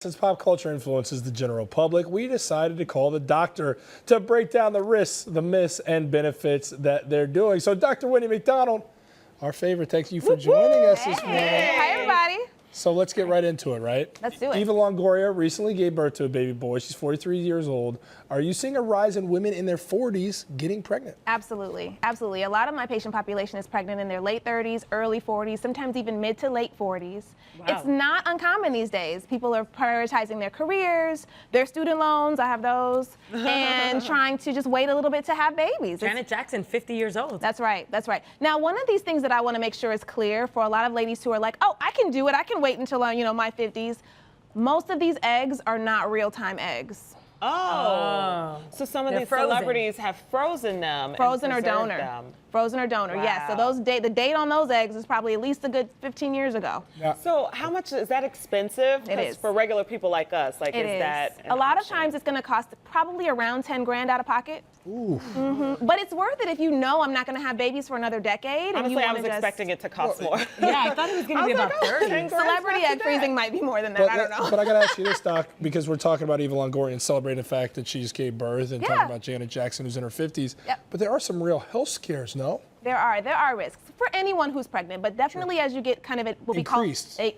Since pop culture influences the general public, we decided to call the doctor to break down the risks, the myths, and benefits that they're doing. So Dr. Wendy McDonald, our favorite, thank you for joining us this morning. Hi, everybody. So let's get right into it, right? Let's do it. Eva Longoria recently gave birth to a baby boy. She's 43 years old. Are you seeing a rise in women in their 40s getting pregnant? Absolutely. Absolutely. A lot of my patient population is pregnant in their late 30s, early 40s, sometimes even mid to late 40s. Wow. It's not uncommon these days. People are prioritizing their careers, their student loans, I have those, and trying to just wait a little bit to have babies. Janet Jackson, 50 years old. That's right. That's right. Now, one of these things that I want to make sure is clear for a lot of ladies who are like, oh, I can do it. I can wait until I'm, my 50s. Most of these eggs are not real-time eggs. Oh. So some of these celebrities have frozen them. Frozen or donor. Frozen or donor, wow. Yes. So the date on those eggs is probably at least a good 15 years ago. Yeah. So how much is that expensive? It is. For regular people like us, like, is that a lot of times it's going to cost probably around 10 grand out of pocket. Ooh. But it's worth it if you know I'm not going to have babies for another decade. Honestly, I was expecting it to cost more. Yeah, I thought it was going to be about 30. Celebrity egg freezing might be more than that. I don't know. But I got to ask you this, Doc, because we're talking about Eva Longoria and celebrating the fact that she just gave birth and talking about Janet Jackson, who's in her 50s. Yep. But there are some real health scares, no? There are risks for anyone who's pregnant, but definitely as you get kind of what we call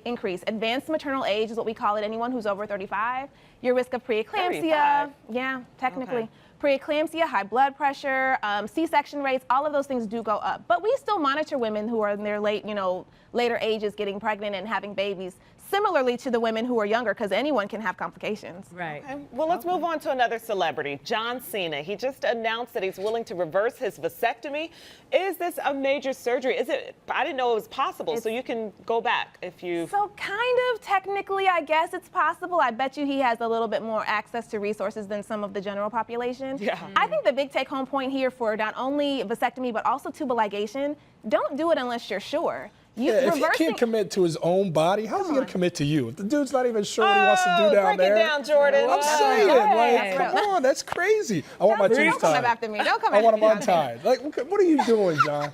increase. Advanced maternal age is what we call it. Anyone who's over 35, your risk of preeclampsia. 35? Yeah, technically. Okay. Preeclampsia, high blood pressure, C-section rates, all of those things do go up. But we still monitor women who are in their later ages getting pregnant and having babies, similarly to the women who are younger, because anyone can have complications. Right. Okay. Well, let's move on to another celebrity, Cena. He just announced that he's willing to reverse his vasectomy. Is this a major surgery? Is it? I didn't know it was possible, so you can go back if you... So kind of technically, I guess it's possible. I bet you he has a little bit more access to resources than some of the general population. Yeah. I think the big take-home point here for not only vasectomy, but also tubal ligation, don't do it unless you're sure. If he can't commit to his own body, how's he going to commit to you? If the dude's not even sure what he wants to do down there. Break it down, Jordan. I'm saying, come on, that's crazy. I want my tubes tied. Don't come after me. Don't come after me. I want them untied. Like, what are you doing, John?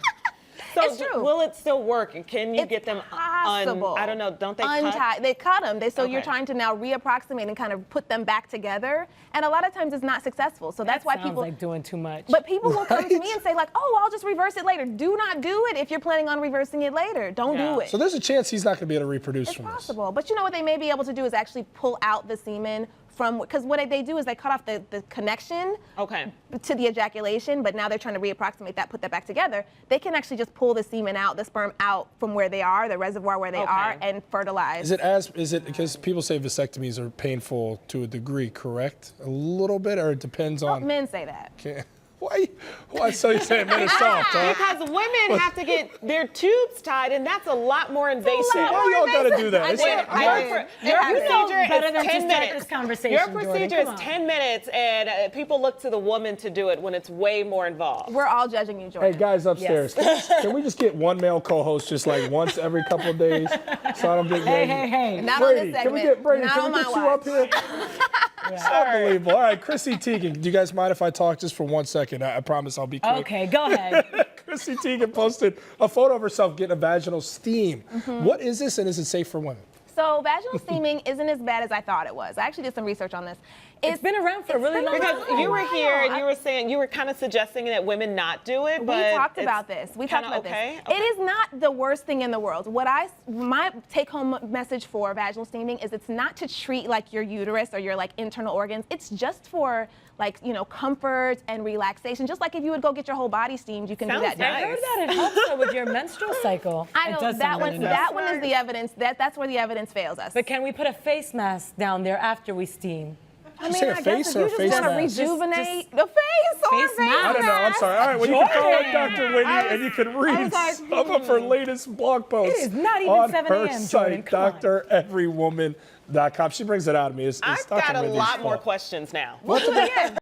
So it's true. Will it still work? Can you get them possible. I don't know. Don't they cut? They cut them. So you're trying to now reapproximate and kind of put them back together. And a lot of times it's not successful. So that's why people like doing too much. But people will come to me and say like, oh, I'll just reverse it later. Do not do it if you're planning on reversing it later. Don't do it. So there's a chance he's not going to be able to reproduce from this. It's possible. But you know what they may be able to do is actually pull out the semen because what they do is they cut off the connection to the ejaculation, but now they're trying to reapproximate that, put that back together. They can actually just pull the semen out, the sperm out from where they are, the reservoir where they are, and fertilize. Is it because people say vasectomies are painful to a degree, correct? A little bit, or it depends on... Men say that. Why so you say men are soft, huh? Because women have to get their tubes tied, and that's a lot more invasive. Why y'all got to do that? Your procedure is 10 minutes. Conversation, your procedure is 10 minutes, and people look to the woman to do it when it's way more involved. We're all judging you, Jordan. Hey, guys upstairs, can we just get one male co-host just like once every couple of days so I don't get Hey. Not Brady, on this segment. can we get Brady? Not Can we get you up here? It's unbelievable. All right, Chrissy Teigen, do you guys mind if I talk just for 1 second? I promise I'll be quick. Okay, go ahead. Chrissy Teigen posted a photo of herself getting a vaginal steam. What is this, and is it safe for women? So vaginal steaming isn't as bad as I thought it was. I actually did some research on this. It's been around for a really long time. Because you were here and you were saying, you were kind of suggesting that women not do it, but we talked about this. Okay. It is not the worst thing in the world. My take-home message for vaginal steaming is it's not to treat like your uterus or your like internal organs. It's just for like, comfort and relaxation. Just like if you would go get your whole body steamed, you can do that. I heard that it helps with your menstrual cycle. I know that one is the evidence. That's where the evidence fails us. But can we put a face mask down there after we steam? I mean, I guess if you just want to rejuvenate the face mask. I don't know. I'm sorry. All right, well, you can follow Dr. Wendy and you can read some of her latest blog posts. It is not even 7 a.m., on her site, dreverywoman.com. She brings it out of me. I've got a lot more questions now. Welcome back.